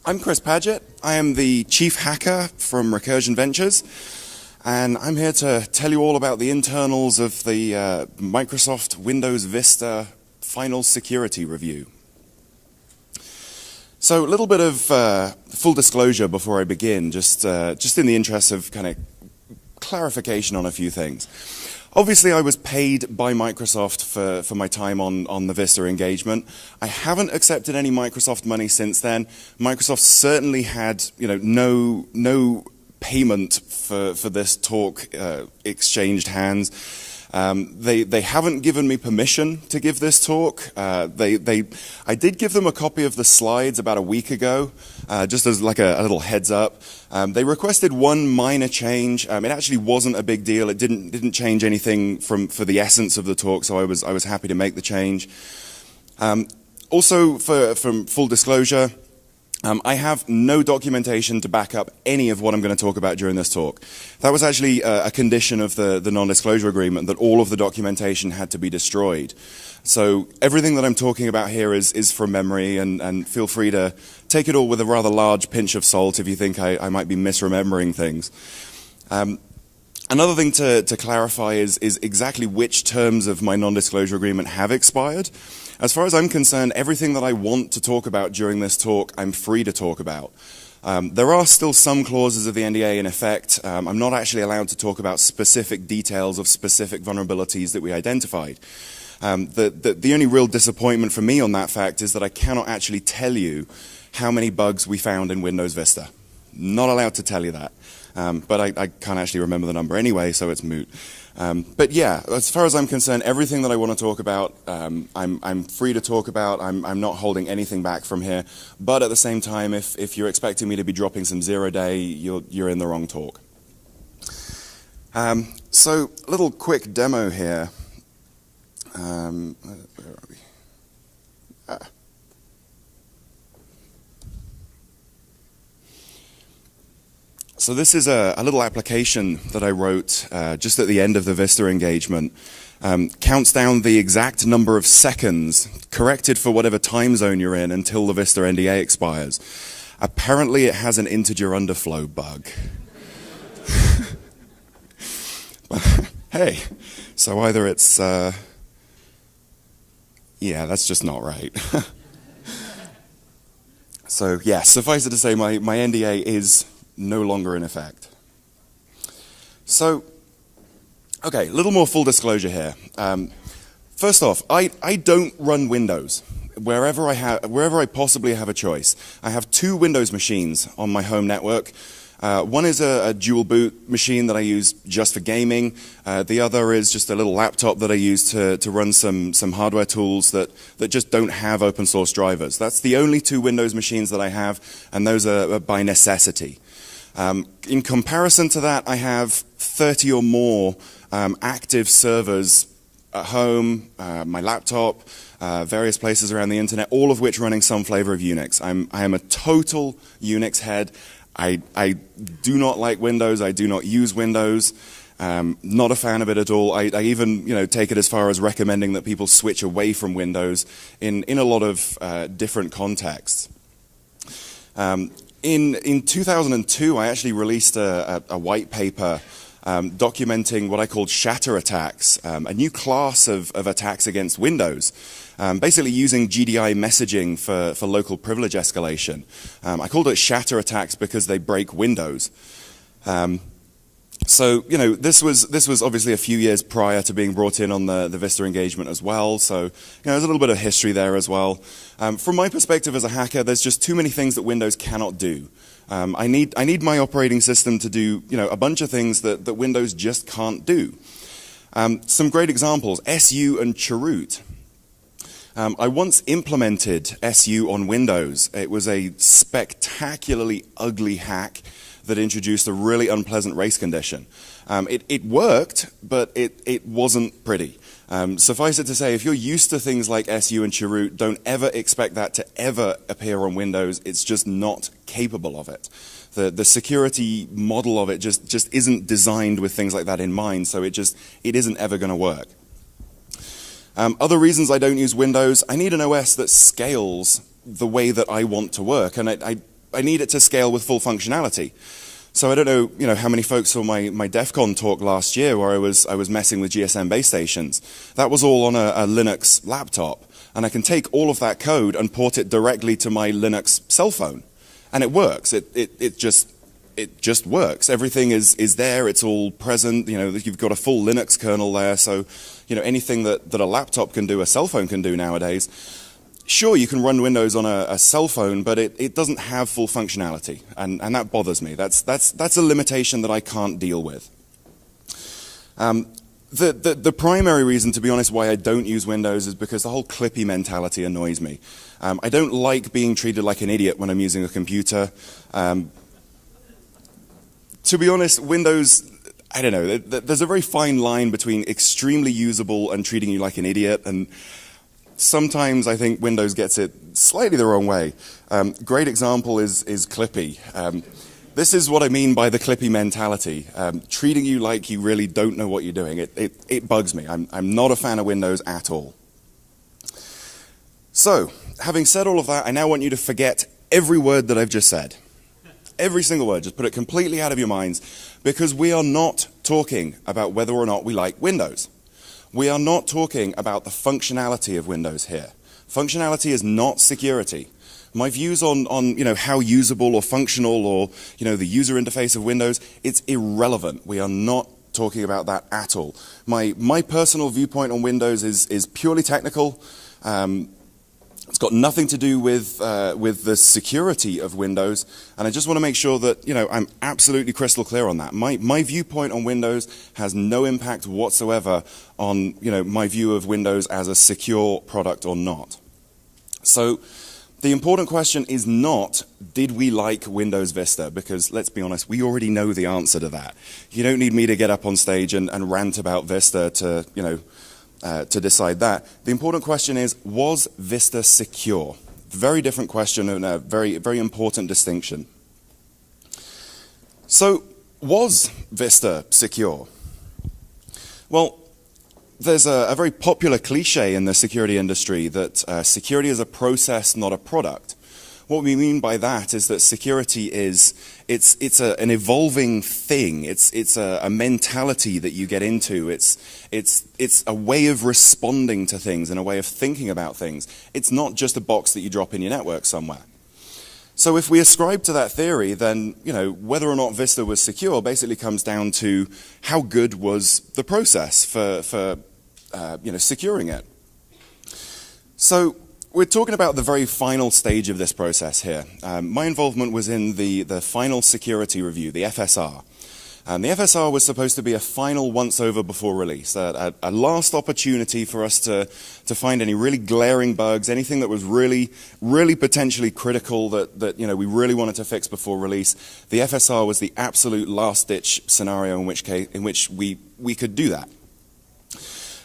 I'm Chris Padgett. I am the chief hacker from Recursion Ventures, and I'm here to tell you all about the internals of the Microsoft Windows Vista final security review. So a little bit of full disclosure before I begin, just in the interest of kind of clarification on a few things. Obviously, I was paid by Microsoft for my time on the Vista engagement. I haven't accepted any Microsoft money since then. Microsoft certainly had, no payment for this talk exchanged hands. They haven't given me permission to give this talk. I did give them a copy of the slides about a week ago, just as like a little heads up. They requested one minor change. It actually wasn't a big deal. It didn't change anything for the essence of the talk, so I was happy to make the change. Also, from full disclosure, I have no documentation to back up any of what I'm going to talk about during this talk. That was actually a condition of the non-disclosure agreement, that all of the documentation had to be destroyed. So everything that I'm talking about here is from memory, and feel free to take it all with a rather large pinch of salt if you think I might be misremembering things. Another thing to clarify is exactly which terms of my non-disclosure agreement have expired. As far as I'm concerned, everything that I want to talk about during this talk, I'm free to talk about. There are still some clauses of the NDA in effect. I'm not actually allowed to talk about specific details of specific vulnerabilities that we identified. The only real disappointment for me on that fact is that I cannot actually tell you how many bugs we found in Windows Vista. Not allowed to tell you that. But I can't actually remember the number anyway, so it's moot. But yeah, as far as I'm concerned, everything that I want to talk about, I'm free to talk about. I'm not holding anything back from here. But at the same time, if you're expecting me to be dropping some zero-day, you're in the wrong talk. So a little quick demo here. Where are we? So this is a little application that I wrote just at the end of the Vista engagement. Counts down the exact number of seconds, corrected for whatever time zone you're in, until the Vista NDA expires. Apparently it has an integer underflow bug. Hey, so either it's... yeah, that's just not right. So yeah, suffice it to say, my NDA is no longer in effect. So, okay, a little more full disclosure here. First off, I don't run Windows wherever I possibly have a choice. I have two Windows machines on my home network. One is a dual boot machine that I use just for gaming. The other is just a little laptop that I use to run some hardware tools that just don't have open source drivers. That's the only two Windows machines that I have, and those are by necessity. In comparison to that, I have 30 or more active servers at home, my laptop, various places around the internet, all of which running some flavor of Unix. I am a total Unix head. I do not like Windows. I do not use Windows. Not a fan of it at all. I even take it as far as recommending that people switch away from Windows in a lot of different contexts. In 2002, I actually released a white paper documenting what I called shatter attacks, a new class of attacks against Windows, basically using GDI messaging for local privilege escalation. I called it shatter attacks because they break Windows. So, this was obviously a few years prior to being brought in on the Vista engagement as well. So, there's a little bit of history there as well. From my perspective as a hacker, there's just too many things that Windows cannot do. I need my operating system to do, a bunch of things that Windows just can't do. Some great examples: SU and chroot. I once implemented SU on Windows. It was a spectacularly ugly hack that introduced a really unpleasant race condition. It worked, but it wasn't pretty. Suffice it to say, if you're used to things like SU and chroot, don't ever expect that to ever appear on Windows. It's just not capable of it. The security model of it just isn't designed with things like that in mind, so it isn't ever going to work. Other reasons I don't use Windows: I need an OS that scales the way that I want to work, and need it to scale with full functionality. So I don't know, how many folks saw my DEF CON talk last year where I was messing with GSM base stations. That was all on a Linux laptop, and I can take all of that code and port it directly to my Linux cell phone, and it works. It just works. Everything is there. It's all present. You've got a full Linux kernel there. So, anything that a laptop can do, a cell phone can do nowadays. Sure, you can run Windows on a cell phone, but it doesn't have full functionality, and that bothers me. That's a limitation that I can't deal with. The primary reason, to be honest, why I don't use Windows is because the whole clippy mentality annoys me. I don't like being treated like an idiot when I'm using a computer. To be honest, Windows, I don't know, there's a very fine line between extremely usable and treating you like an idiot, and sometimes I think Windows gets it slightly the wrong way. Great example is Clippy. This is what I mean by the Clippy mentality, treating you like you really don't know what you're doing. It bugs me. I'm not a fan of Windows at all. So, having said all of that, I now want you to forget every word that I've just said. Every single word. Just put it completely out of your minds, because we are not talking about whether or not we like Windows. We are not talking about the functionality of Windows here. Functionality is not security. My views on how usable or functional or the user interface of Windows, it's irrelevant. We are not talking about that at all. My personal viewpoint on Windows is purely technical. It's got nothing to do with the security of Windows, and I just want to make sure that I'm absolutely crystal clear on that. My viewpoint on Windows has no impact whatsoever on my view of Windows as a secure product or not. So the important question is not, did we like Windows Vista? Because let's be honest, we already know the answer to that. You don't need me to get up on stage and rant about Vista to decide that. The important question is, was Vista secure? Very different question and a very, very important distinction. So, was Vista secure? Well, there's a very popular cliche in the security industry that security is a process, not a product. What we mean by that is that security is an evolving thing. It's a mentality that you get into. It's a way of responding to things and a way of thinking about things. It's not just a box that you drop in your network somewhere. So if we ascribe to that theory, then whether or not Vista was secure basically comes down to how good was the process for securing it. So we're talking about the very final stage of this process here. My involvement was in the final security review, the FSR. The FSR was supposed to be a final once-over before release, a last opportunity for us to find any really glaring bugs, anything that was really, really potentially critical that we really wanted to fix before release. The FSR was the absolute last-ditch scenario in which we could do that.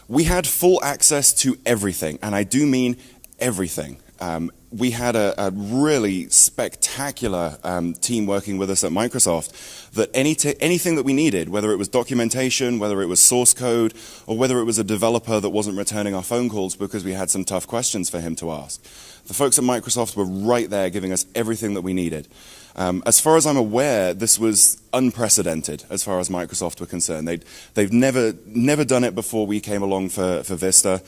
We had full access to everything, and I do mean everything. We had a really spectacular team working with us at Microsoft that anything that we needed, whether it was documentation, whether it was source code, or whether it was a developer that wasn't returning our phone calls because we had some tough questions for him to ask. The folks at Microsoft were right there giving us everything that we needed. As far as I'm aware, this was unprecedented as far as Microsoft were concerned. They've never done it before we came along for Vista.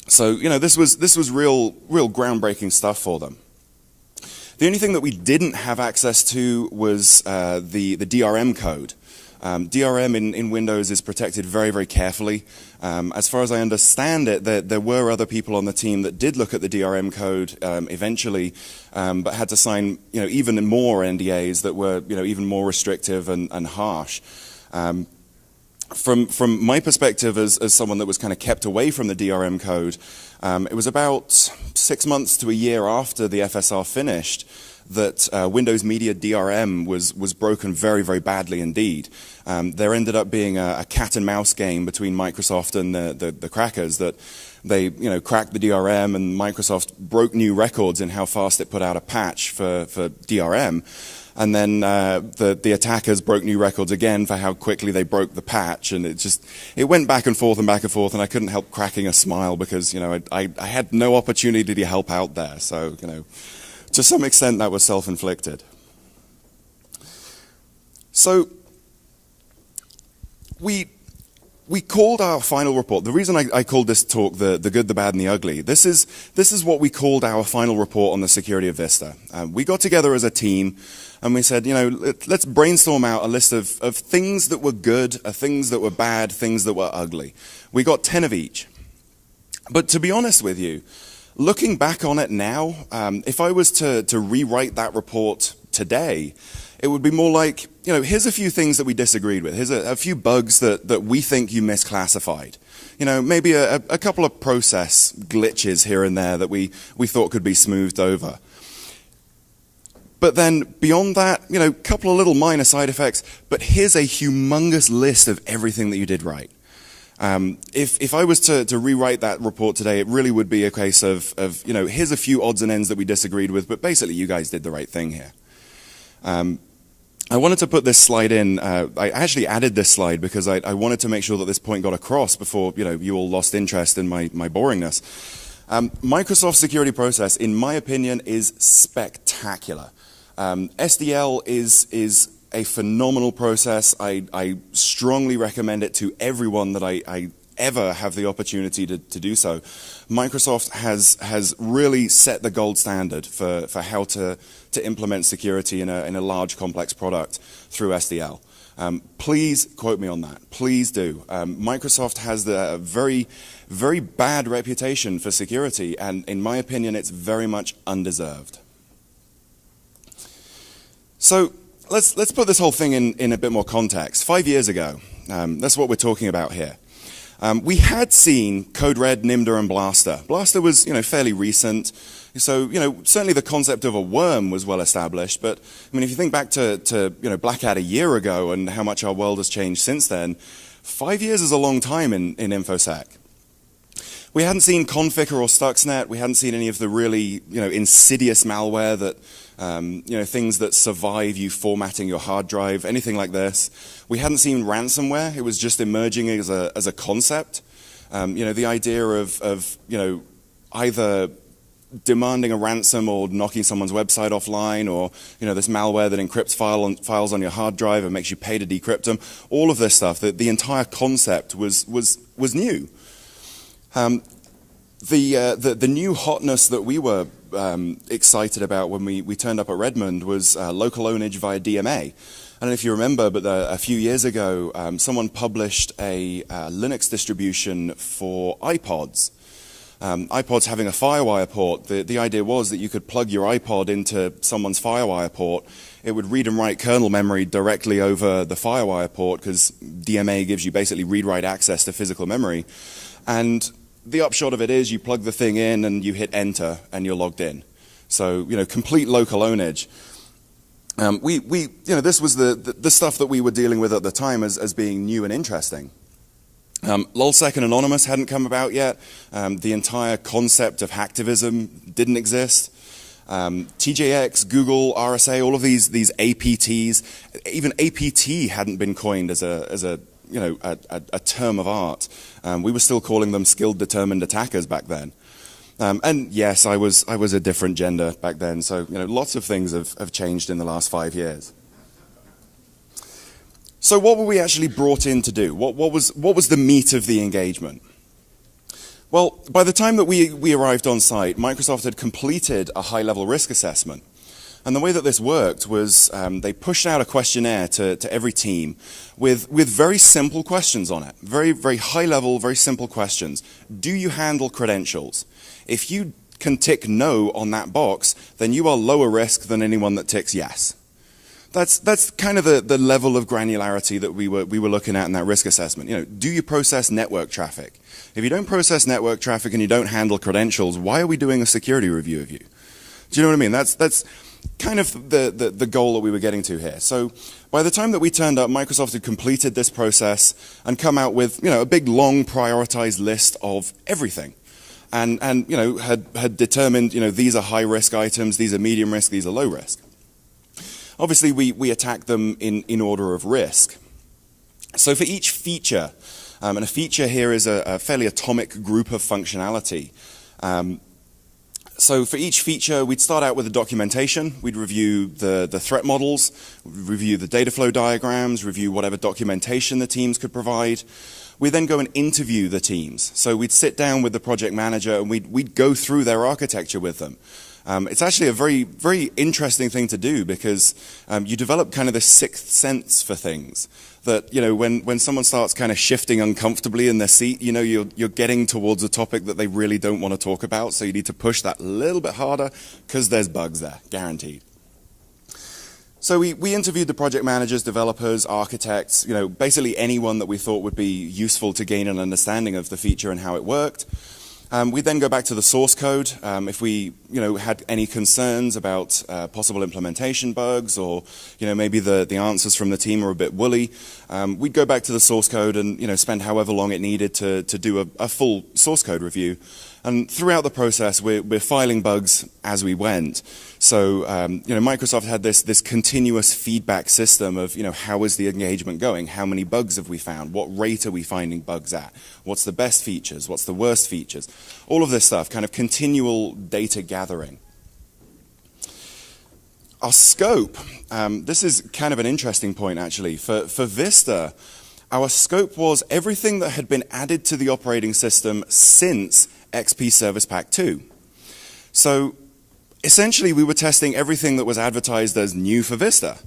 So, this was real groundbreaking stuff for them. The only thing that we didn't have access to was the DRM code. DRM in Windows is protected very, very carefully. As far as I understand it, there were other people on the team that did look at the DRM code eventually, but had to sign even more NDAs that were even more restrictive and harsh. From my perspective as someone that was kind of kept away from the DRM code, it was about 6 months to a year after the FSR finished that Windows Media DRM was broken very, very badly indeed. There ended up being a cat and mouse game between Microsoft and the crackers that they cracked the DRM, and Microsoft broke new records in how fast it put out a patch for DRM. And then the attackers broke new records again for how quickly they broke the patch, and it went back and forth, and I couldn't help cracking a smile because I had no opportunity to help out there. So to some extent that was self-inflicted. So we called our final report. The reason I called this talk the good, the bad, and the ugly, this is what we called our final report on the security of Vista. We got together as a team and we said, let's brainstorm out a list of things that were good, things that were bad, things that were ugly. We got 10 of each. But to be honest with you, looking back on it now, if I was to rewrite that report today, it would be more like, here's a few things that we disagreed with. Here's a few bugs that we think you misclassified. Maybe a couple of process glitches here and there that we thought could be smoothed over. But then beyond that, a couple of little minor side effects, but here's a humongous list of everything that you did right. If I was to rewrite that report today, it really would be a case of here's a few odds and ends that we disagreed with, but basically you guys did the right thing here. I wanted to put this slide in. I actually added this slide because I wanted to make sure that this point got across before you all lost interest in my boringness. Microsoft's security process, in my opinion, is spectacular. SDL is a phenomenal process. I strongly recommend it to everyone that I ever have the opportunity to do so. Microsoft has really set the gold standard for how to implement security in a large, complex product through SDL. Please quote me on that. Please do. Microsoft has a very, very bad reputation for security, and in my opinion, it's very much undeserved. So let's put this whole thing in a bit more context. 5 years ago, that's what we're talking about here. We had seen Code Red, Nimda, and Blaster. Blaster was, fairly recent, so, certainly the concept of a worm was well established, but, if you think back to BlackHat a year ago and how much our world has changed since then, 5 years is a long time in InfoSec. We hadn't seen Conficker or Stuxnet. We hadn't seen any of the really, insidious malware that, things that survive you formatting your hard drive, anything like this. We hadn't seen ransomware. It was just emerging as a concept. The idea of either demanding a ransom or knocking someone's website offline, or this malware that encrypts files on your hard drive and makes you pay to decrypt them. All of this stuff. The entire concept was new. The new hotness that we were excited about when we turned up at Redmond was local ownage via DMA. I don't know if you remember, but a few years ago, someone published a Linux distribution for iPods. iPods having a FireWire port. The idea was that you could plug your iPod into someone's FireWire port. It would read and write kernel memory directly over the FireWire port, because DMA gives you basically read-write access to physical memory. And the upshot of it is you plug the thing in and you hit enter and you're logged in. So, complete local ownage. This was the stuff that we were dealing with at the time as being new and interesting. LulzSec and Anonymous hadn't come about yet. The entire concept of hacktivism didn't exist. TJX, Google, RSA, all of these APTs, even APT hadn't been coined as a term of art. We were still calling them skilled determined attackers back then. And yes, I was a different gender back then, so lots of things have changed in the last 5 years. So what were we actually brought in to do? What was the meat of the engagement? Well, by the time that we arrived on site, Microsoft had completed a high-level risk assessment. And the way that this worked was they pushed out a questionnaire to every team with very simple questions on it. Very, very high-level, very simple questions. Do you handle credentials? If you can tick no on that box, then you are lower risk than anyone that ticks yes. That's kind of the level of granularity that we were looking at in that risk assessment. Do you process network traffic? If you don't process network traffic and you don't handle credentials, why are we doing a security review of you? Do you know what I mean? That's kind of the goal that we were getting to here. So by the time that we turned up, Microsoft had completed this process and come out with a big, long, prioritized list of everything. And had determined, these are high-risk items, these are medium risk, these are low risk. Obviously, we attack them in order of risk. So for each feature, and a feature here is a fairly atomic group of functionality, So for each feature, we'd start out with the documentation. We'd review the threat models, review the data flow diagrams, review whatever documentation the teams could provide. We'd then go and interview the teams. So we'd sit down with the project manager and we'd go through their architecture with them. It's actually a very, very interesting thing to do because you develop kind of this sixth sense for things. That, you know, when someone starts kind of shifting uncomfortably in their seat, you know, you're getting towards a topic that they really don't want to talk about, so you need to push that a little bit harder because there's bugs there, guaranteed. So we interviewed the project managers, developers, architects, you know, basically anyone that we thought would be useful to gain an understanding of the feature and how it worked. We then go back to the source code. If we, you know, had any concerns about possible implementation bugs, or, you know, maybe the answers from the team are a bit woolly, we'd go back to the source code and, you know, spend however long it needed to do a full source code review. And throughout the process, we're filing bugs as we went. So, you know, Microsoft had this continuous feedback system of, you know, how is the engagement going? How many bugs have we found? What rate are we finding bugs at? What's the best features? What's the worst features? All of this stuff, kind of continual data gathering. Our scope, this is kind of an interesting point actually. For Vista, our scope was everything that had been added to the operating system since XP Service Pack 2. So essentially we were testing everything that was advertised as new for Vista.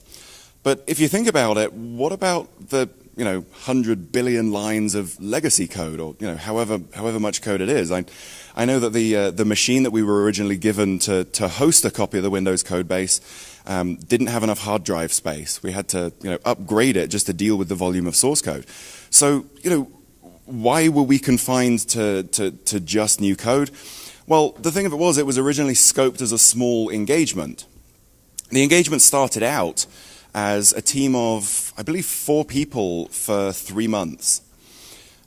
But if you think about it, what about the, you know, 100 billion lines of legacy code, or, you know, however much code it is? I know that the machine that we were originally given to host a copy of the Windows code base didn't have enough hard drive space. We had to, you know, upgrade it just to deal with the volume of source code. So, you know, why were we confined to just new code? Well, the thing of it was originally scoped as a small engagement. The engagement started out as a team of, I believe, 4 people for 3 months.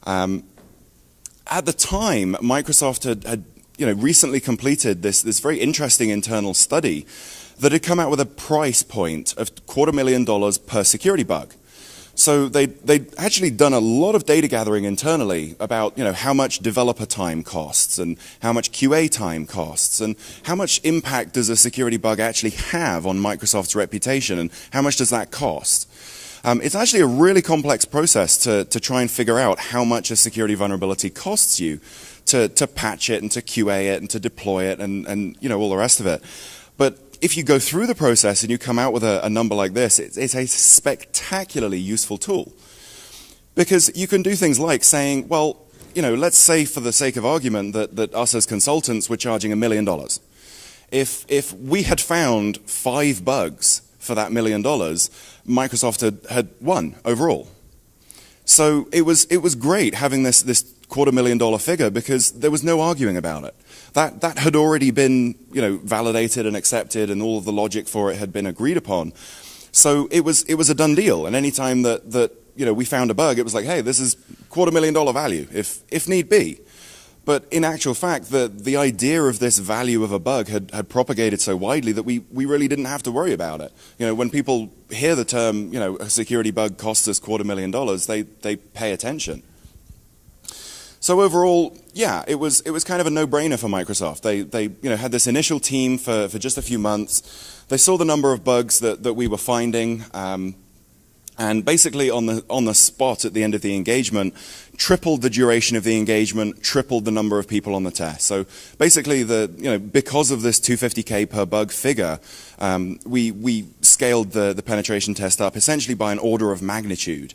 At the time, Microsoft had you know, recently completed this very interesting internal study that had come out with a price point of $250,000 per security bug. So they'd actually done a lot of data gathering internally about, you know, how much developer time costs and how much QA time costs and how much impact does a security bug actually have on Microsoft's reputation and how much does that cost. It's actually a really complex process to try and figure out how much a security vulnerability costs you to patch it and to QA it and to deploy it and you know, all the rest of it. But if you go through the process and you come out with a number like this, it's a spectacularly useful tool. Because you can do things like saying, well, you know, let's say for the sake of argument that us as consultants were charging $1 million. If we had found 5 bugs for that $1 million, Microsoft had won overall. So it was great having this $250,000 figure because there was no arguing about it. That had already been, you know, validated and accepted, and all of the logic for it had been agreed upon. So it was a done deal. And any time that you know, we found a bug, it was like, hey, this is $250,000 value, if need be. But in actual fact, the idea of this value of a bug had propagated so widely that we really didn't have to worry about it. You know, when people hear the term, you know, a security bug costs us $250,000, they pay attention. So overall, yeah, it was kind of a no-brainer for Microsoft. They you know, had this initial team for just a few months. They saw the number of bugs that we were finding, and basically on the spot at the end of the engagement, tripled the duration of the engagement, tripled the number of people on the test. So basically, you know, because of this $250K per bug figure, we scaled the penetration test up essentially by an order of magnitude.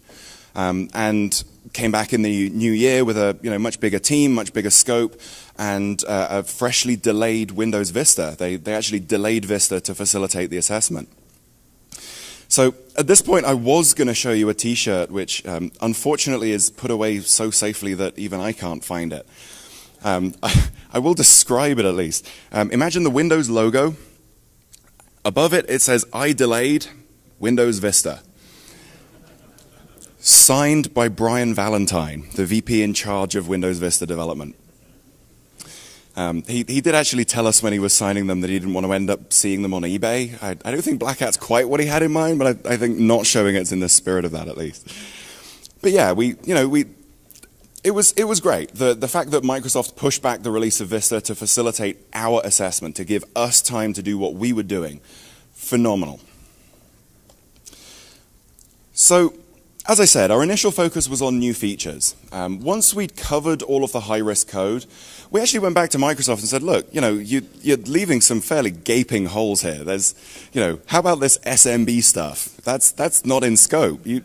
And came back in the new year with a, you know, much bigger team, much bigger scope, and a freshly delayed Windows Vista. They actually delayed Vista to facilitate the assessment. So at this point, I was going to show you a T-shirt, which unfortunately is put away so safely that even I can't find it. I will describe it at least. Imagine the Windows logo. Above it, it says, "I delayed Windows Vista." Signed by Brian Valentine, the VP in charge of Windows Vista development. He did actually tell us when he was signing them that he didn't want to end up seeing them on eBay. I don't think BlackHat's quite what he had in mind, but I think not showing it's in the spirit of that at least. But yeah, it was great. The fact that Microsoft pushed back the release of Vista to facilitate our assessment, to give us time to do what we were doing, phenomenal. So, as I said, our initial focus was on new features. Once we'd covered all of the high-risk code, we actually went back to Microsoft and said, look, you're leaving some fairly gaping holes here. There's, how about this SMB stuff? That's not in scope. You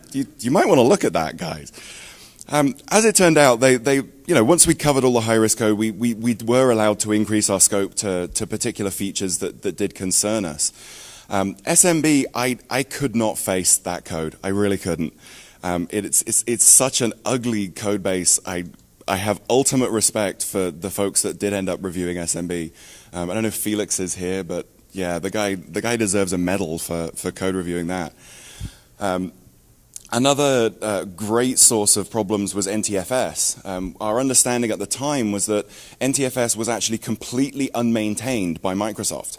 might want to look at that, guys. As it turned out, once we covered all the high-risk code, we were allowed to increase our scope to particular features that did concern us. SMB, I could not face that code. I really couldn't. It's such an ugly code base. I have ultimate respect for the folks that did end up reviewing SMB. I don't know if Felix is here, but yeah, the guy deserves a medal for code reviewing that. Another great source of problems was NTFS. Our understanding at the time was that NTFS was actually completely unmaintained by Microsoft.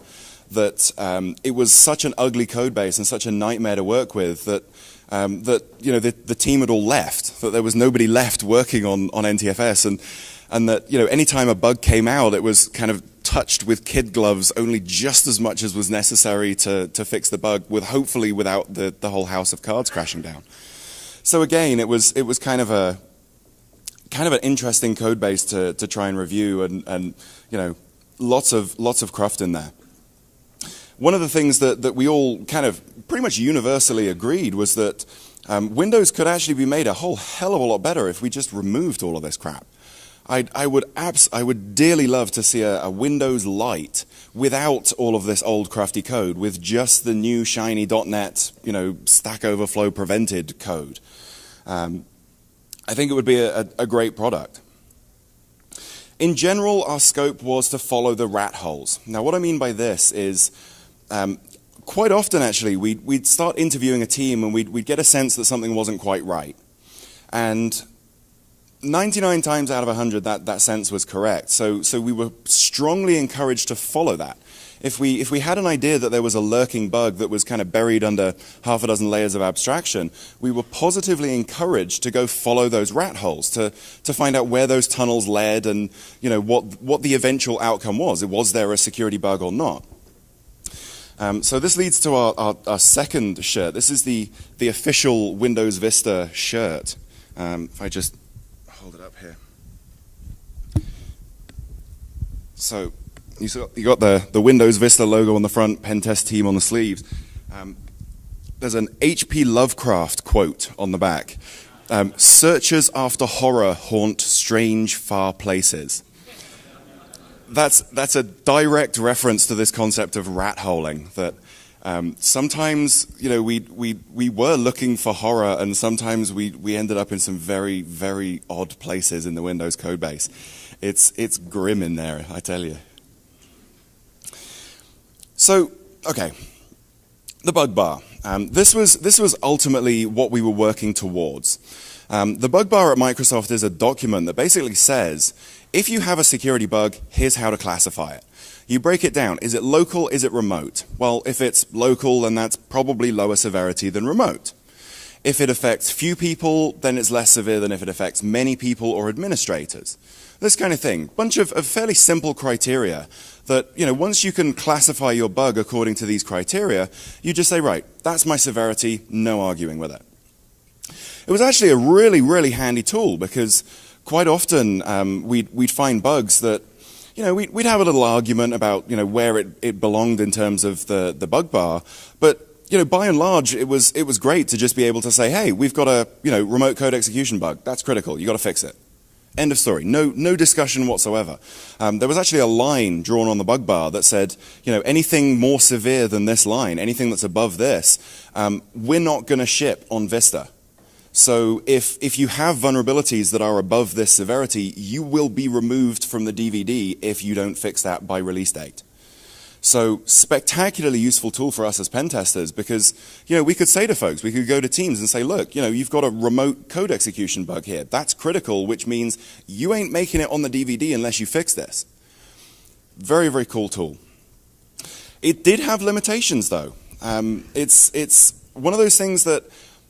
That it was such an ugly code base and such a nightmare to work with that the team had all left. That there was nobody left working on NTFS, and that anytime a bug came out, it was kind of touched with kid gloves only just as much as was necessary to fix the bug, hopefully without the whole house of cards crashing down. So again, it was kind of an interesting code base to try and review, and lots of cruft in there. One of the things that we all kind of pretty much universally agreed was that Windows could actually be made a whole hell of a lot better if we just removed all of this crap. I would dearly love to see a Windows Lite without all of this old crafty code, with just the new shiny .NET, Stack Overflow prevented code. I think it would be a great product. In general, our scope was to follow the rat holes. Now, what I mean by this is, quite often actually, we'd start interviewing a team and we'd get a sense that something wasn't quite right. And 99 times out of 100, that sense was correct. So we were strongly encouraged to follow that. If we had an idea that there was a lurking bug that was kind of buried under half a dozen layers of abstraction, we were positively encouraged to go follow those rat holes, to find out where those tunnels led and what the eventual outcome was. Was there a security bug or not? So this leads to our second shirt. This is the official Windows Vista shirt. If I just hold it up here. So you got the Windows Vista logo on the front, pen test team on the sleeves. There's an H.P. Lovecraft quote on the back. Searchers after horror haunt strange, far places. That's a direct reference to this concept of rat holing, that sometimes we were looking for horror, and sometimes we ended up in some very, very odd places in the Windows code base. It's grim in there, I tell you. So, okay, the bug bar. This was ultimately what we were working towards. The bug bar at Microsoft is a document that basically says, if you have a security bug, here's how to classify it. You break it down. Is it local? Is it remote? Well, if it's local, then that's probably lower severity than remote. If it affects few people, then it's less severe than if it affects many people or administrators. This kind of thing. Bunch of fairly simple criteria that, once you can classify your bug according to these criteria, you just say, right, that's my severity, no arguing with it. It was actually a really, really handy tool, because quite often we'd find bugs that, we'd have a little argument about, where it belonged in terms of the bug bar, but by and large, it was great to just be able to say, hey, we've got a remote code execution bug. That's critical. You got to fix it. End of story. No discussion whatsoever. There was actually a line drawn on the bug bar that said, anything more severe than this line, anything that's above this, we're not going to ship on Vista. So if you have vulnerabilities that are above this severity, you will be removed from the DVD if you don't fix that by release date. So spectacularly useful tool for us as pen testers, because we could say to folks, we could go to teams and say, look, you've got a remote code execution bug here. That's critical, which means you ain't making it on the DVD unless you fix this. Very, very cool tool. It did have limitations, though. It's one of those things that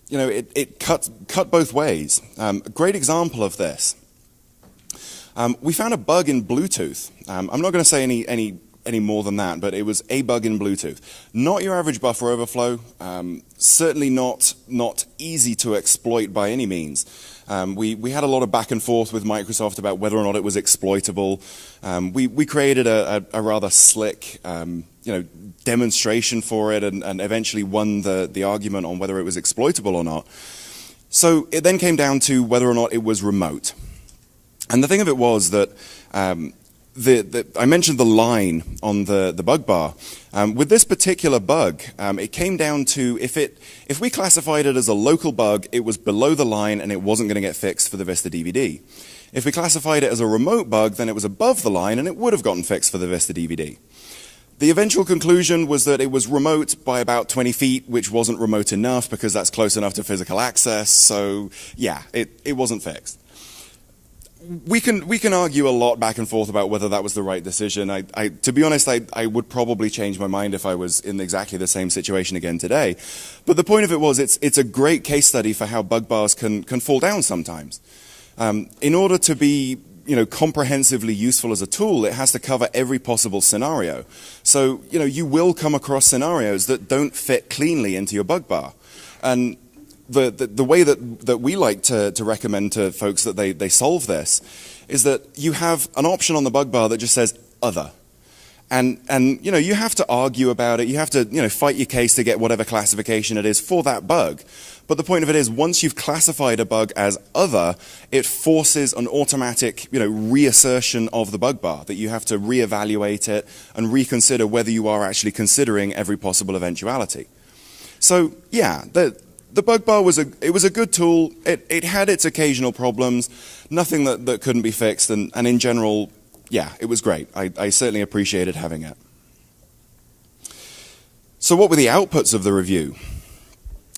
it cut both ways. A great example of this We found a bug in Bluetooth. I'm not going to say any more than that, but it was a bug in Bluetooth. Not your average buffer overflow, certainly not easy to exploit by any means. We had a lot of back and forth with Microsoft about whether or not it was exploitable. We created a rather slick demonstration for it and eventually won the argument on whether it was exploitable or not. So it then came down to whether or not it was remote. And the thing of it was that I mentioned the line on the bug bar. With this particular bug, it came down to if we classified it as a local bug, it was below the line and it wasn't going to get fixed for the Vista DVD. If we classified it as a remote bug, then it was above the line and it would have gotten fixed for the Vista DVD. The eventual conclusion was that it was remote by about 20 feet, which wasn't remote enough because that's close enough to physical access, so yeah, it wasn't fixed. We can argue a lot back and forth about whether that was the right decision. To be honest, I would probably change my mind if I was in exactly the same situation again today. But the point of it was, it's a great case study for how bug bars can fall down sometimes. In order to be comprehensively useful as a tool, it has to cover every possible scenario. So you will come across scenarios that don't fit cleanly into your bug bar, and the way that we like to recommend to folks that they solve this is that you have an option on the bug bar that just says other. And you have to argue about it, you have to fight your case to get whatever classification it is for that bug. But the point of it is, once you've classified a bug as other, it forces an automatic reassertion of the bug bar, that you have to reevaluate it and reconsider whether you are actually considering every possible eventuality. So yeah, the bug bar was a good tool. It had its occasional problems, nothing that couldn't be fixed, and in general, yeah, it was great. I certainly appreciated having it. So what were the outputs of the review?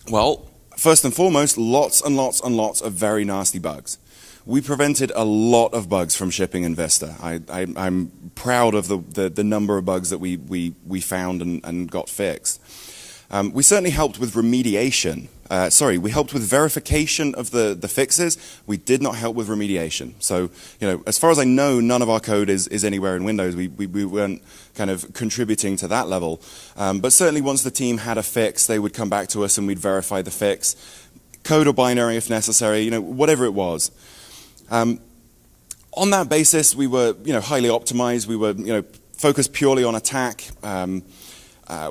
Well, first and foremost, lots and lots and lots of very nasty bugs. We prevented a lot of bugs from shipping in Vista. I'm proud of the number of bugs that we found and got fixed. We certainly helped with remediation. We helped with verification of the fixes. We did not help with remediation. So, as far as I know, none of our code is anywhere in Windows. We weren't kind of contributing to that level. But certainly once the team had a fix, they would come back to us and we'd verify the fix. Code or binary if necessary, whatever it was. On that basis, we were, highly optimized. We were, focused purely on attack.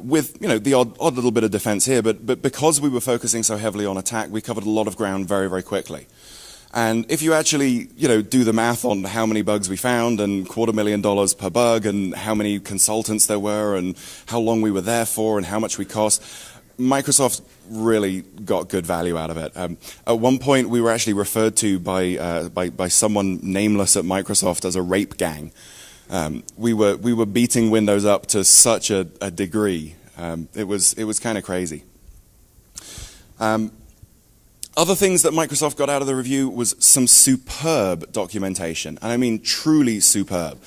With the odd little bit of defense here, but because we were focusing so heavily on attack, we covered a lot of ground very, very quickly. And if you actually do the math on how many bugs we found and $250,000 per bug and how many consultants there were and how long we were there for and how much we cost, Microsoft really got good value out of it. At one point, we were actually referred to by someone nameless at Microsoft as a rape gang. We were beating Windows up to such a degree. It was kind of crazy. Other things that Microsoft got out of the review was some superb documentation, and I mean truly superb.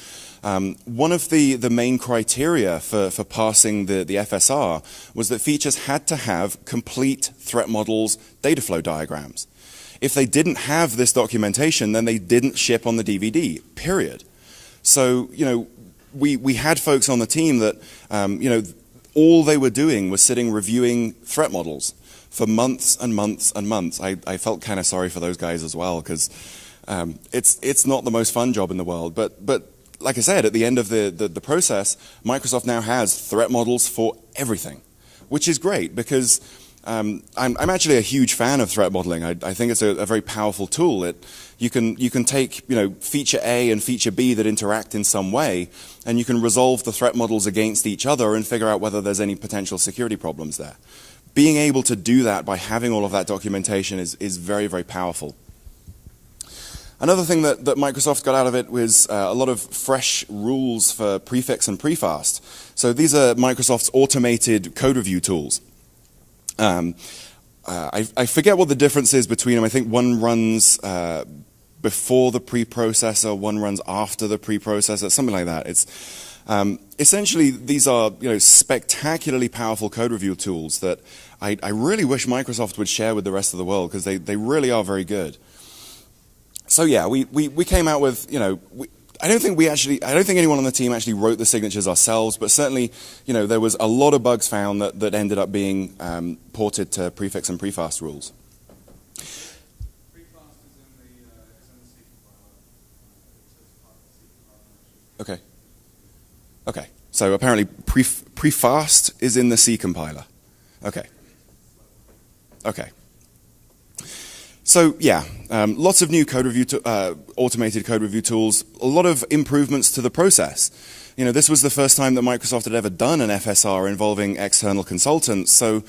One of the main criteria for passing the FSR was that features had to have complete threat models data flow diagrams. If they didn't have this documentation, then they didn't ship on the DVD, period. So, we had folks on the team that, all they were doing was sitting reviewing threat models for months and months and months. I felt kind of sorry for those guys as well, because it's not the most fun job in the world. But like I said, at the end of the process, Microsoft now has threat models for everything, which is great because I'm actually a huge fan of threat modeling. I think it's a very powerful tool. You can take feature A and feature B that interact in some way, and you can resolve the threat models against each other and figure out whether there's any potential security problems there. Being able to do that by having all of that documentation is very, very powerful. Another thing that Microsoft got out of it was a lot of fresh rules for prefix and prefast. So these are Microsoft's automated code review tools. I forget what the difference is between them. I think one runs before the preprocessor, one runs after the preprocessor, something like that. It's essentially these are spectacularly powerful code review tools that I really wish Microsoft would share with the rest of the world, because they really are very good. So yeah, we came out with, I don't think anyone on the team actually wrote the signatures ourselves, but certainly, there was a lot of bugs found that ended up being ported to prefix and prefast rules. Okay. Okay. So apparently prefast is in the C compiler. Okay. Okay. So yeah, lots of new code review, automated code review tools, a lot of improvements to the process. This was the first time that Microsoft had ever done an FSR involving external consultants. So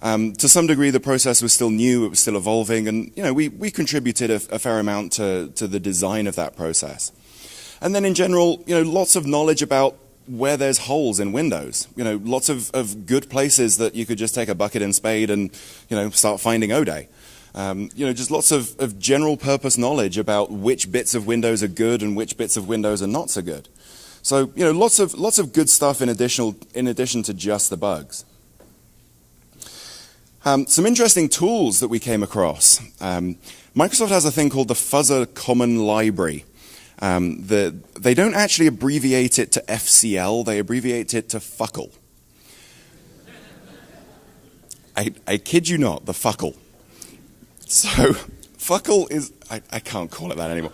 to some degree, the process was still new, it was still evolving, and we contributed a fair amount to the design of that process. And then in general, lots of knowledge about where there's holes in Windows. Lots of good places that you could just take a bucket and spade and, start finding O-Day. Just lots of general purpose knowledge about which bits of Windows are good and which bits of Windows are not so good. So, lots of good stuff in addition to just the bugs. Some interesting tools that we came across. Microsoft has a thing called the Fuzzer Common Library. They don't actually abbreviate it to FCL, they abbreviate it to FUCL. I kid you not, the FUCL. So, FUCL is, I can't call it that anymore.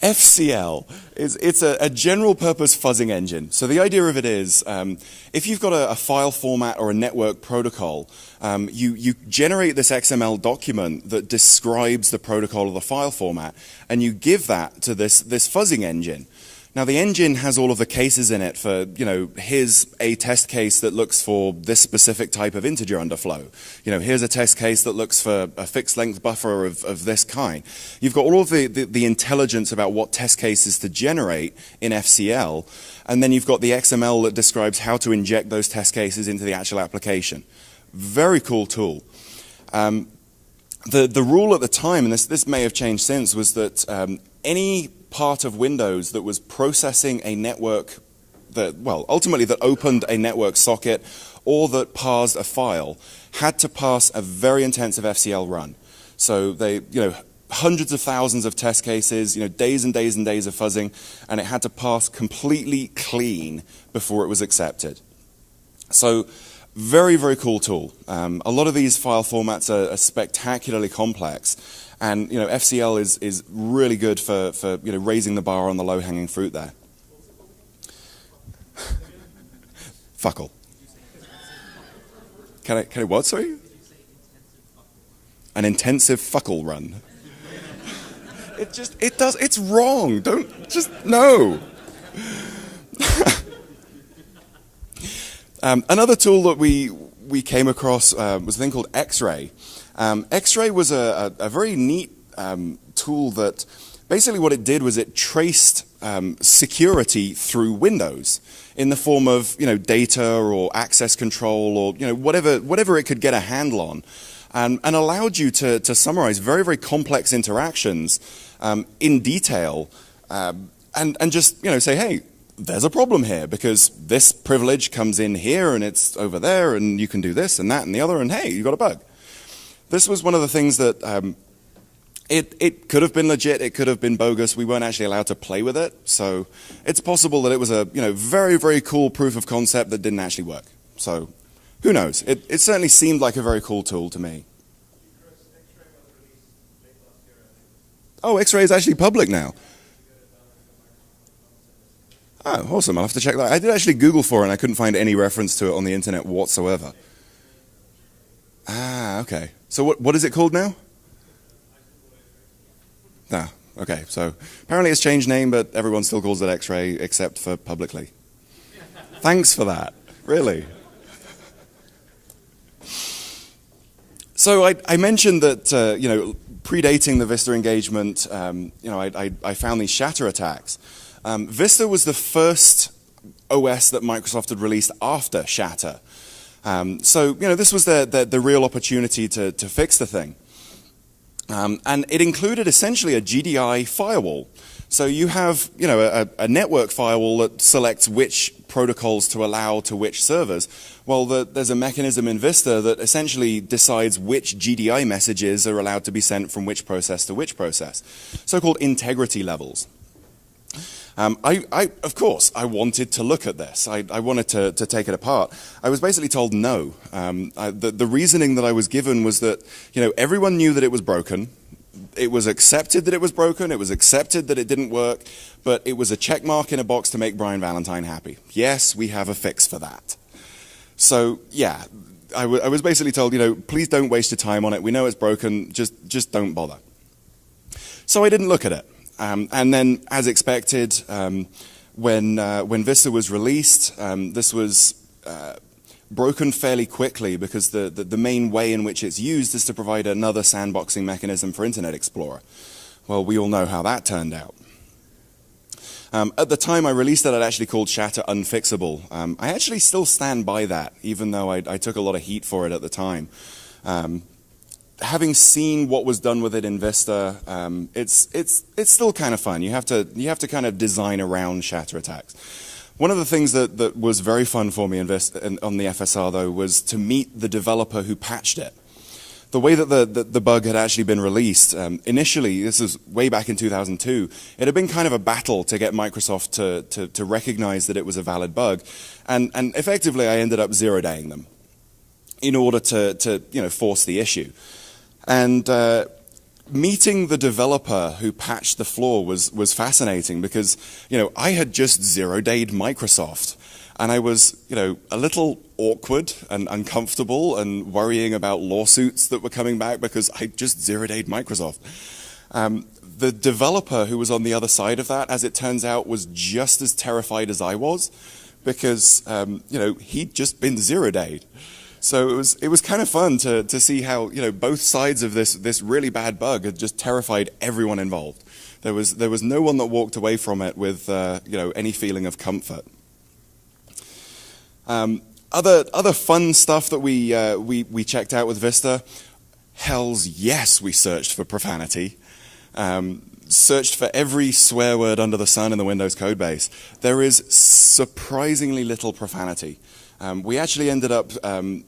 FCL it's a general purpose fuzzing engine. So the idea of it is, if you've got a file format or a network protocol, you generate this XML document that describes the protocol of the file format, and you give that to this fuzzing engine. Now the engine has all of the cases in it for, here's a test case that looks for this specific type of integer underflow. Here's a test case that looks for a fixed length buffer of this kind. You've got all of the intelligence about what test cases to generate in FCL, and then you've got the XML that describes how to inject those test cases into the actual application. Very cool tool. The rule at the time, and this may have changed since, was that any part of Windows that was processing a network ultimately that opened a network socket or that parsed a file had to pass a very intensive FCL run. So they, hundreds of thousands of test cases, days and days and days of fuzzing, and it had to pass completely clean before it was accepted. So very, very cool tool. A lot of these file formats are spectacularly complex. And FCL is really good for raising the bar on the low-hanging fruit there. FUCL. Can I what, sorry? An intensive FUCL run. It's wrong. No. Another tool that we came across was a thing called X-Ray. X-Ray was a very neat tool that basically what it did was it traced security through Windows in the form of data or access control or whatever it could get a handle on, and allowed you to summarize very, very complex interactions in detail and just say, hey, there's a problem here because this privilege comes in here and it's over there and you can do this and that and the other and hey, you got a bug. This was one of the things that it could have been legit, it could have been bogus. We weren't actually allowed to play with it, so it's possible that it was a very, very cool proof of concept that didn't actually work. So who knows? It certainly seemed like a very cool tool to me. Oh, X-Ray is actually public now. Oh, awesome! I'll have to check that. I did actually Google for it, and I couldn't find any reference to it on the internet whatsoever. Ah, okay. So what is it called now? Ah, okay. So apparently it's changed name, but everyone still calls it X-Ray except for publicly. Thanks for that. Really. So I mentioned that predating the Vista engagement, I found these shatter attacks. Vista was the first OS that Microsoft had released after Shatter. So this was the real opportunity to fix the thing. And it included essentially a GDI firewall. So you have, a network firewall that selects which protocols to allow to which servers. Well, there's a mechanism in Vista that essentially decides which GDI messages are allowed to be sent from which process to which process, so-called integrity levels. Of course, I wanted to look at this. I wanted to take it apart. I was basically told no. The reasoning that I was given was that, everyone knew that it was broken. It was accepted that it was broken. It was accepted that it didn't work. But it was a check mark in a box to make Brian Valentine happy. Yes, we have a fix for that. So, yeah, I was basically told, please don't waste your time on it. We know it's broken. Just don't bother. So I didn't look at it. And then, as expected, when Vista was released, this was broken fairly quickly because the main way in which it's used is to provide another sandboxing mechanism for Internet Explorer. Well, we all know how that turned out. At the time I released it, I'd actually called Shatter unfixable. I actually still stand by that, even though I took a lot of heat for it at the time. Having seen what was done with it in Vista, it's still kind of fun. You have to kind of design around shatter attacks. One of the things that was very fun for me on the FSR, though, was to meet the developer who patched it. The way that the bug had actually been released, initially, this was way back in 2002, it had been kind of a battle to get Microsoft to recognize that it was a valid bug. And effectively, I ended up zero-daying them in order to force the issue. And meeting the developer who patched the flaw was fascinating because, I had just zero-dayed Microsoft. And I was, a little awkward and uncomfortable and worrying about lawsuits that were coming back because I just zero-dayed Microsoft. The developer who was on the other side of that, as it turns out, was just as terrified as I was because, he'd just been zero-dayed. So it was kind of fun to see how, both sides of this really bad bug had just terrified everyone involved. There was no one that walked away from it with, any feeling of comfort. Other fun stuff that we checked out with Vista, hells yes, we searched for profanity. Searched for every swear word under the sun in the Windows codebase. There is surprisingly little profanity. We actually ended up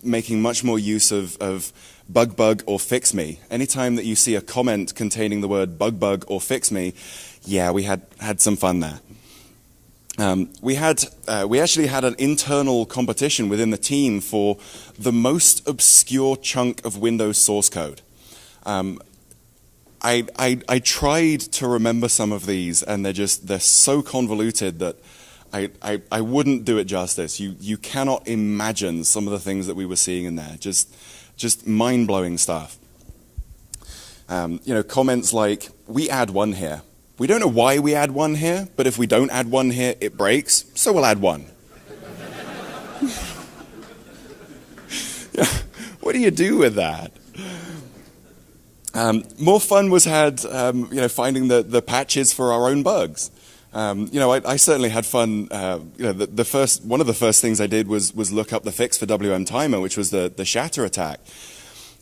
making much more use of bug or fix me. Anytime that you see a comment containing the word bug or fix me, yeah, we had some fun there. We actually had an internal competition within the team for the most obscure chunk of Windows source code. I tried to remember some of these, and they're so convoluted that I wouldn't do it justice. You cannot imagine some of the things that we were seeing in there. Just mind-blowing stuff. Comments like, we add one here. We don't know why we add one here, but if we don't add one here, it breaks, so we'll add one. Yeah, what do you do with that? More fun was had, finding the patches for our own bugs. I certainly had fun. One of the first things I did was look up the fix for WM Timer, which was the shatter attack.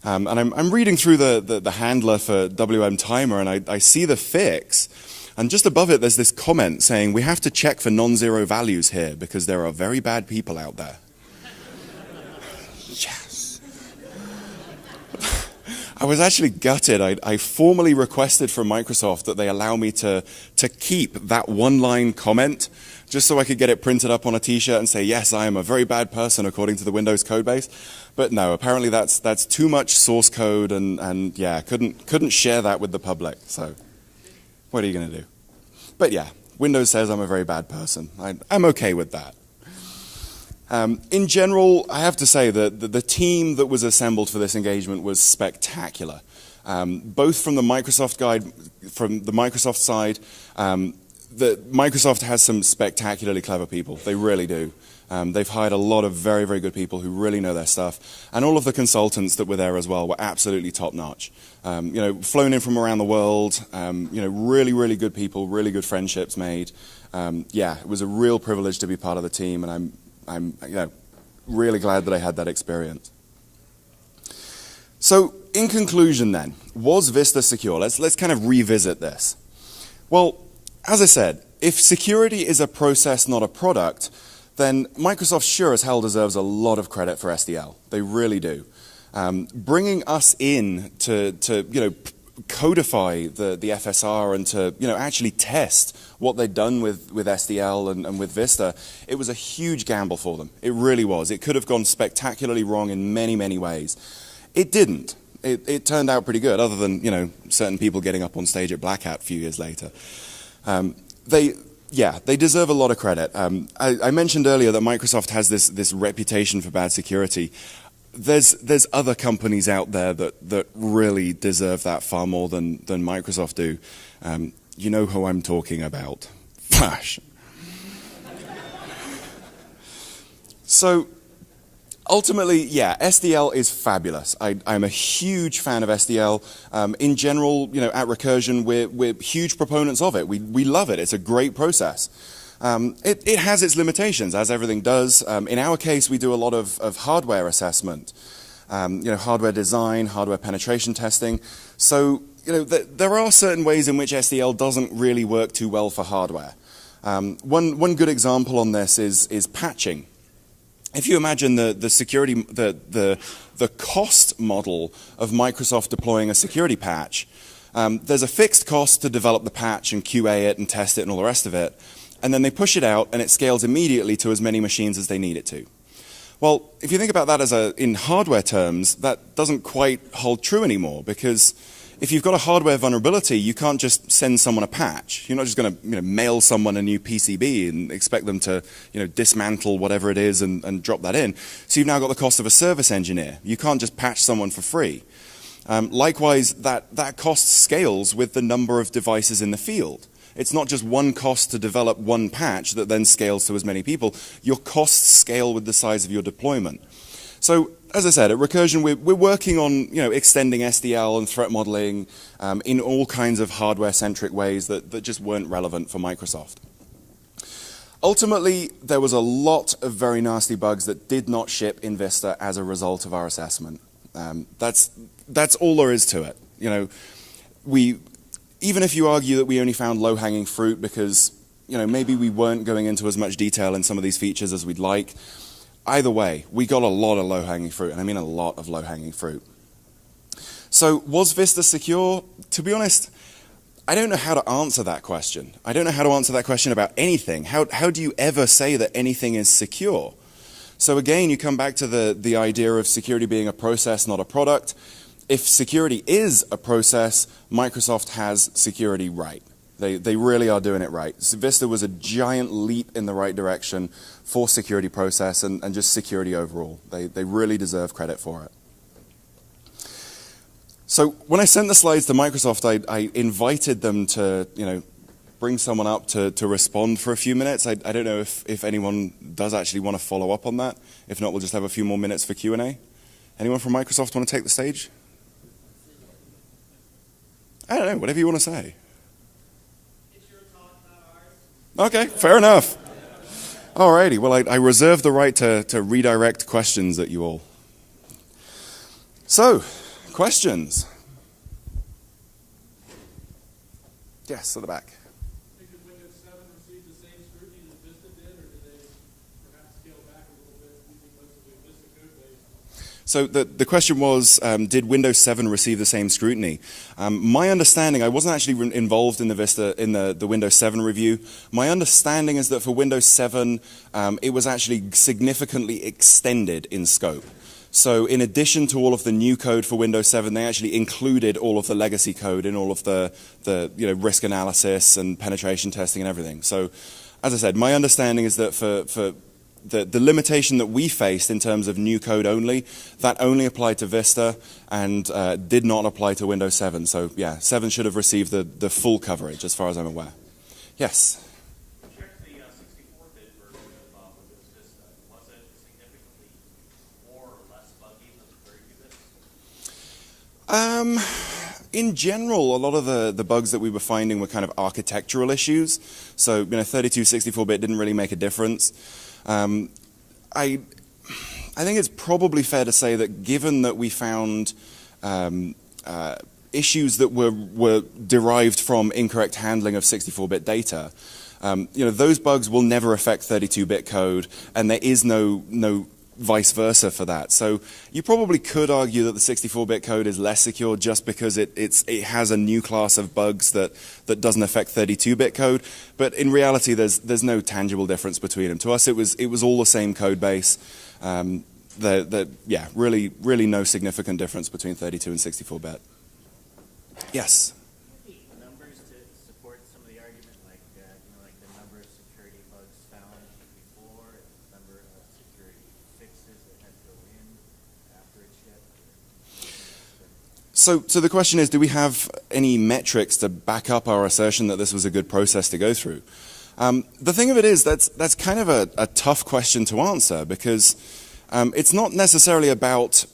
And I'm reading through the handler for WM Timer, and I see the fix. And just above it, there's this comment saying, we have to check for non-zero values here because there are very bad people out there. Yes. I was actually gutted. I formally requested from Microsoft that they allow me to keep that one-line comment just so I could get it printed up on a t-shirt and say, yes, I am a very bad person according to the Windows codebase. But no, apparently that's too much source code and yeah, couldn't share that with the public. So what are you going to do? But yeah, Windows says I'm a very bad person. I'm okay with that. In general, I have to say that the team that was assembled for this engagement was spectacular. Both from the Microsoft side, Microsoft has some spectacularly clever people. They really do. They've hired a lot of very, very good people who really know their stuff. And all of the consultants that were there as well were absolutely top-notch. Flown in from around the world, really, really good people, really good friendships made. Yeah, it was a real privilege to be part of the team, and I'm really glad that I had that experience. So, in conclusion then, was Vista secure? Let's kind of revisit this. Well, as I said, if security is a process, not a product, then Microsoft sure as hell deserves a lot of credit for SDL. They really do. Bringing us in to codify the FSR and to actually test what they'd done with SDL and with Vista, it was a huge gamble for them. It really was. It could have gone spectacularly wrong in many, many ways. It didn't. It turned out pretty good, other than certain people getting up on stage at BlackHat a few years later. They deserve a lot of credit. I mentioned earlier that Microsoft has this reputation for bad security. There's other companies out there that really deserve that far more than Microsoft do. You know who I'm talking about. Flash. So ultimately, yeah, SDL is fabulous. I'm a huge fan of SDL. In general, at Recursion, we're huge proponents of it. We love it. It's a great process. It has its limitations, as everything does. In our case, we do a lot of hardware assessment, hardware design, hardware penetration testing. So, there are certain ways in which SDL doesn't really work too well for hardware. One good example on this is patching. If you imagine the security, the cost model of Microsoft deploying a security patch, there's a fixed cost to develop the patch and QA it and test it and all the rest of it. And then they push it out, and it scales immediately to as many machines as they need it to. Well, if you think about that in hardware terms, that doesn't quite hold true anymore, because if you've got a hardware vulnerability, you can't just send someone a patch. You're not just going to mail someone a new PCB and expect them to dismantle whatever it is and drop that in. So you've now got the cost of a service engineer. You can't just patch someone for free. Likewise, that cost scales with the number of devices in the field. It's not just one cost to develop one patch that then scales to as many people. Your costs scale with the size of your deployment. So, as I said, at Recursion, we're working on extending SDL and threat modeling in all kinds of hardware-centric ways that just weren't relevant for Microsoft. Ultimately, there was a lot of very nasty bugs that did not ship in Vista as a result of our assessment. That's all there is to it. Even if you argue that we only found low-hanging fruit because, maybe we weren't going into as much detail in some of these features as we'd like, either way, we got a lot of low-hanging fruit, and I mean a lot of low-hanging fruit. So, was Vista secure? To be honest, I don't know how to answer that question. I don't know how to answer that question about anything. How do you ever say that anything is secure? So again, you come back to the idea of security being a process, not a product. If security is a process, Microsoft has security right. They really are doing it right. So Vista was a giant leap in the right direction for security process and just security overall. They really deserve credit for it. So when I sent the slides to Microsoft, I invited them to bring someone up to respond for a few minutes. I don't know if anyone does actually want to follow up on that. If not, we'll just have a few more minutes for Q&A. Anyone from Microsoft want to take the stage? I don't know, whatever you want to say. It's your talk, not ours. Okay, fair enough. Alrighty, well, I reserve the right to redirect questions at you all. So, questions? Yes, at the back. Did Windows 7 receive the same scrutiny that Vista did, or did they perhaps scale back a little bit using most of the Vista code base? So the question was, did Windows 7 receive the same scrutiny? My understanding, I wasn't actually involved in the Windows 7 review. My understanding is that for Windows 7, it was actually significantly extended in scope. So in addition to all of the new code for Windows 7, they actually included all of the legacy code in all of the risk analysis and penetration testing and everything. So as I said, my understanding is that for the limitation that we faced in terms of new code only, that only applied to Vista and did not apply to Windows 7. So yeah, 7 should have received the full coverage as far as I'm aware. Yes? Check the 64-bit version of Windows Vista. Was it significantly more or less buggy than the 32-bit? In general, a lot of the bugs that we were finding were kind of architectural issues. So 32, 64-bit didn't really make a difference. I think it's probably fair to say that given that we found issues that were derived from incorrect handling of 64-bit data, those bugs will never affect 32-bit code, and there is no vice versa for that. So you probably could argue that the 64-bit code is less secure just because it has a new class of bugs that doesn't affect 32-bit code. But in reality, there's no tangible difference between them. To us, it was all the same code base. Really no significant difference between 32 and 64-bit. Yes. Numbers to support some of the argument, like the number of security bugs found before, the number of security fixes that had to go in after it shipped. So the question is, do we have any metrics to back up our assertion that this was a good process to go through? The thing of it is, that's kind of a tough question to answer, because it's not necessarily about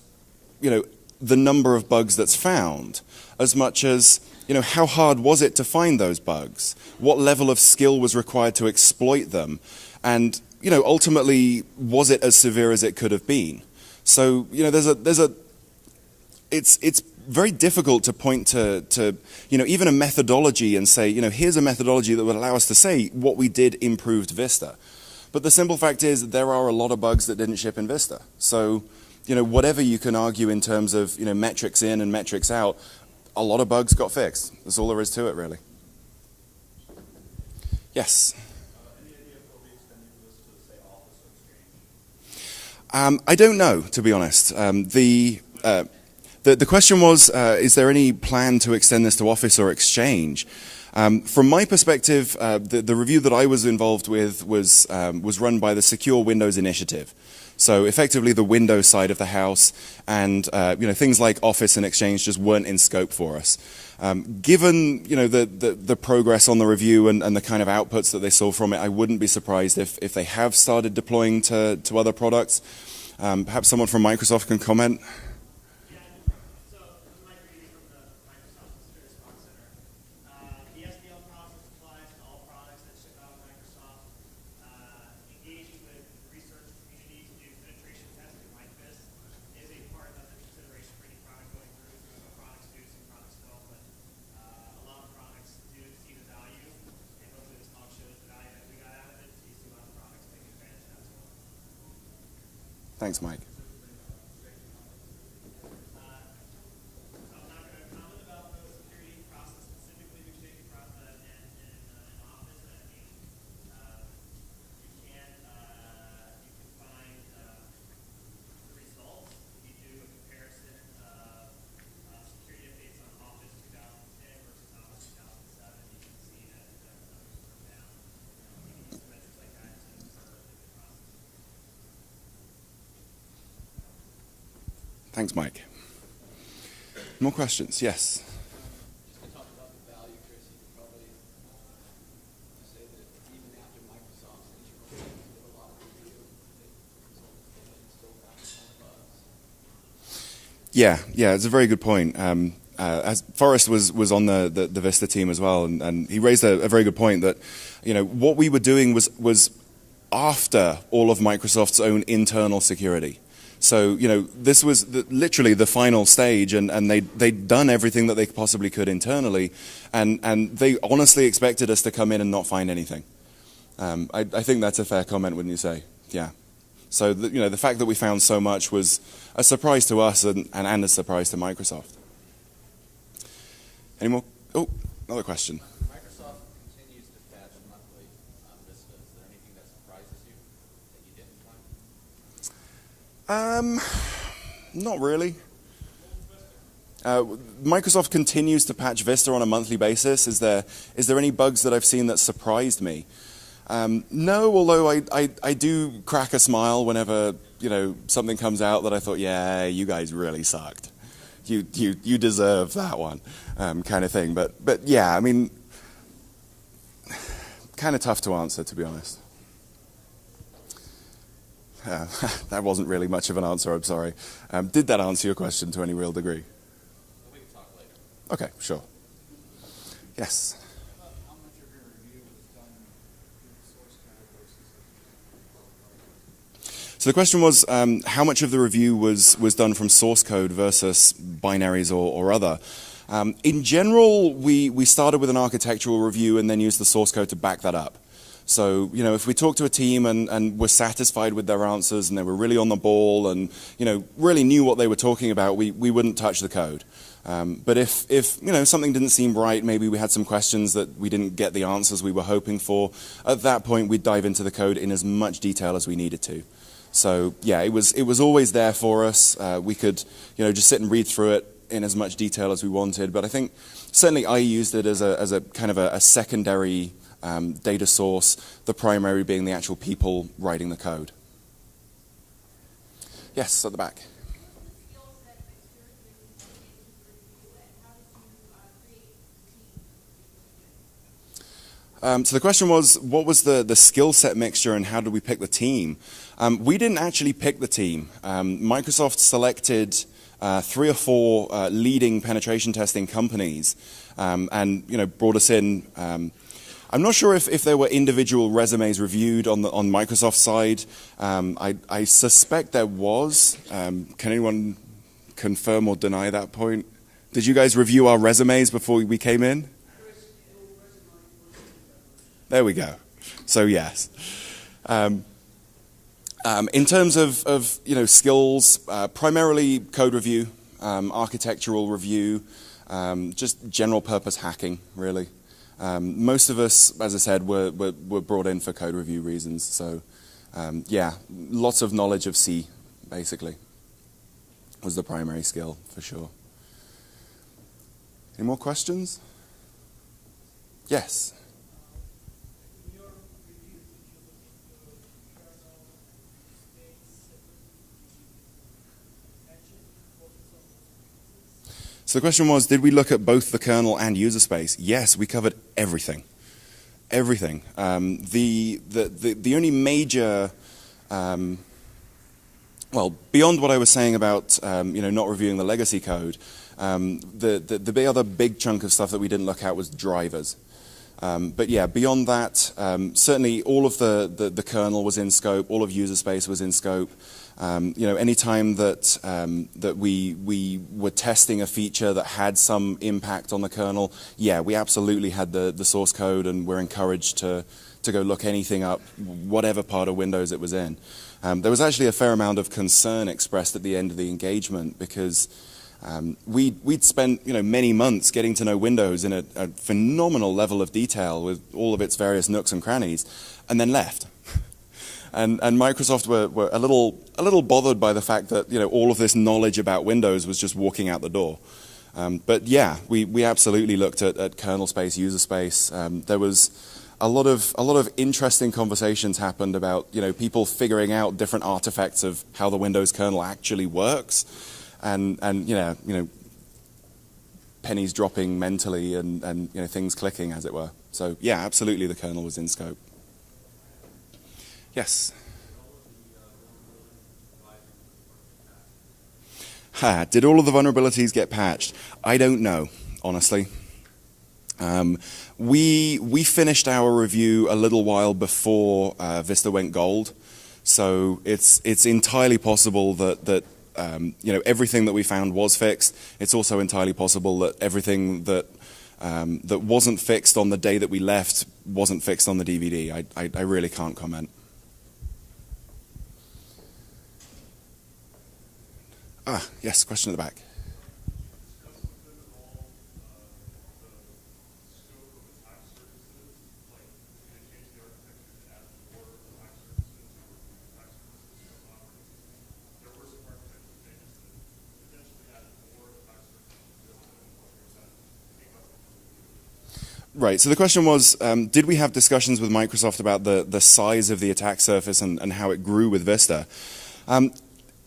the number of bugs that's found, as much as how hard was it to find those bugs? What level of skill was required to exploit them? And ultimately, was it as severe as it could have been? So it's very difficult to point to even a methodology and say, here's a methodology that would allow us to say what we did improved Vista. But the simple fact is there are a lot of bugs that didn't ship in Vista. So whatever you can argue in terms of metrics in and metrics out, a lot of bugs got fixed. That's all there is to it, really. Yes? Any idea if they'll be extending this to, say, Office or Exchange? I don't know, to be honest. The question was, is there any plan to extend this to Office or Exchange? From my perspective, the review that I was involved with was run by the Secure Windows Initiative. So effectively the Windows side of the house, and things like Office and Exchange just weren't in scope for us. Given the progress on the review and the kind of outputs that they saw from it, I wouldn't be surprised if they have started deploying to other products. Perhaps someone from Microsoft can comment. Thanks, Mike. Thanks, Mike. More questions? Yes. Just to talk about the value, Chris, you could probably say that even after Microsoft's integration with a lot of review, they still found bugs. Yeah, it's a very good point. As Forrest was on the Vista team as well, and he raised a very good point that what we were doing was after all of Microsoft's own internal security. So, this was literally the final stage, and they'd done everything that they possibly could internally, and they honestly expected us to come in and not find anything. I think that's a fair comment, wouldn't you say? Yeah. So, the fact that we found so much was a surprise to us and a surprise to Microsoft. Any more? Oh, another question. Microsoft continues to patch monthly on Vista. Is there anything that surprises you that you didn't find? Not really. Microsoft continues to patch Vista on a monthly basis. Is there any bugs that I've seen that surprised me? No, although I do crack a smile whenever something comes out that I thought, yeah, you guys really sucked. You deserve that one, kind of thing. But yeah, I mean, kind of tough to answer, to be honest. That wasn't really much of an answer, I'm sorry. Did that answer your question to any real degree? We can talk later. Okay, sure. Yes? How much of your review was done in source code versus? So the question was, how much of the review was done from source code versus binaries or other? In general, we started with an architectural review and then used the source code to back that up. So, if we talked to a team and were satisfied with their answers and they were really on the ball and, really knew what they were talking about, we wouldn't touch the code. But if something didn't seem right, maybe we had some questions that we didn't get the answers we were hoping for, at that point we'd dive into the code in as much detail as we needed to. So, yeah, it was always there for us. We could, just sit and read through it in as much detail as we wanted. But I think certainly I used it as a kind of a secondary data source, the primary being the actual people writing the code. Yes, at the back. So the question was, what was the skill set mixture and how did we pick the team? We didn't actually pick the team. Microsoft selected 3 or 4 leading penetration testing companies and brought us in. I'm not sure if there were individual resumes reviewed on Microsoft's side. I suspect there was. Can anyone confirm or deny that point? Did you guys review our resumes before we came in? There we go. So yes. In terms of skills, primarily code review, architectural review, just general purpose hacking, really. Most of us, as I said, were brought in for code review reasons. So, yeah, lots of knowledge of C, basically, was the primary skill, for sure. Any more questions? Yes? So the question was, did we look at both the kernel and user space? Yes, we covered everything. Everything. The only major, well, beyond what I was saying about not reviewing the legacy code, the other big chunk of stuff that we didn't look at was drivers. But yeah, beyond that, certainly all of the kernel was in scope, all of user space was in scope. Any time that we were testing a feature that had some impact on the kernel, yeah, we absolutely had the source code and we're encouraged to go look anything up, whatever part of Windows it was in. There was actually a fair amount of concern expressed at the end of the engagement because we'd spent many months getting to know Windows in a phenomenal level of detail with all of its various nooks and crannies, and then left. And Microsoft were a little bothered by the fact that all of this knowledge about Windows was just walking out the door. But yeah, we absolutely looked at kernel space, user space. There was a lot of interesting conversations happened about people figuring out different artifacts of how the Windows kernel actually works, and pennies dropping mentally and things clicking, as it were. So yeah, absolutely the kernel was in scope. Yes. Did all of the vulnerabilities get patched? I don't know, honestly. We finished our review a little while before Vista went gold, so it's entirely possible that everything that we found was fixed. It's also entirely possible that everything that wasn't fixed on the day that we left wasn't fixed on the DVD. I really can't comment. Yes, question at the back. Right, so the question was, did we have discussions with Microsoft about the size of the attack surface and how it grew with Vista?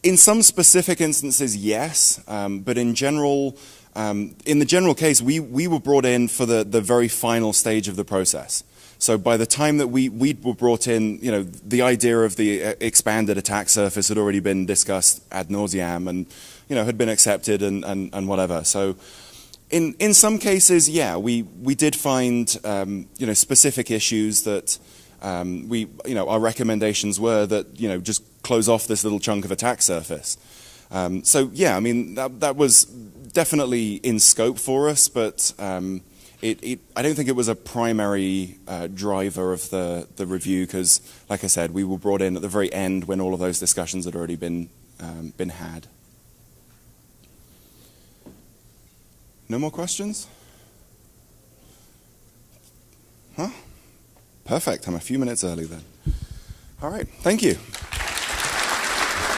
In some specific instances, yes, but in general, in the general case, we were brought in for the very final stage of the process. So by the time that we were brought in, the idea of the expanded attack surface had already been discussed ad nauseam and, had been accepted and whatever. So in some cases, yeah, we did find, specific issues that our recommendations were that, just close off this little chunk of attack surface. So yeah, I mean, that was definitely in scope for us, but I don't think it was a primary driver of the review because, like I said, we were brought in at the very end when all of those discussions had already been had. No more questions? Huh? Perfect. I'm a few minutes early then. All right. Thank you.